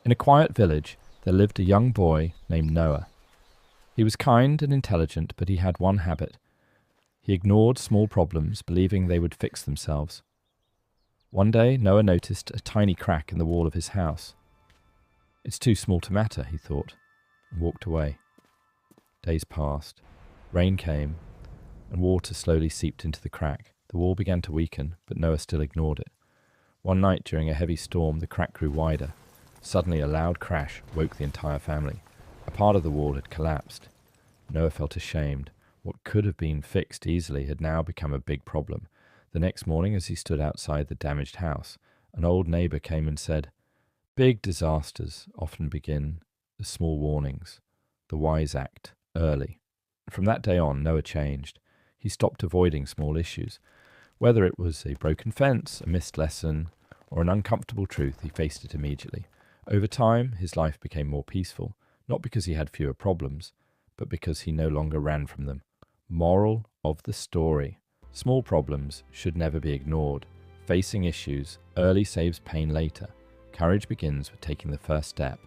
In a quiet village, there lived a young boy named Noah. He was kind and intelligent, but he had one habit. He ignored small problems, believing they would fix themselves. One day, Noah noticed a tiny crack in the wall of his house. It's too small to matter, he thought, and walked away. Days passed. Rain came, and water slowly seeped into the crack. The wall began to weaken, but Noah still ignored it. One night during a heavy storm, the crack grew wider. Suddenly, a loud crash woke the entire family. A part of the wall had collapsed. Noah felt ashamed. What could have been fixed easily had now become a big problem. The next morning, as he stood outside the damaged house, an old neighbor came and said, "Big disasters often begin as small warnings. The wise act early." From that day on, Noah changed. He stopped avoiding small issues. Whether it was a broken fence, a missed lesson, or an uncomfortable truth, he faced it immediately. Over time, his life became more peaceful, not because he had fewer problems, but because he no longer ran from them. Moral of the story: small problems should never be ignored. Facing issues early saves pain later. Courage begins with taking the first step.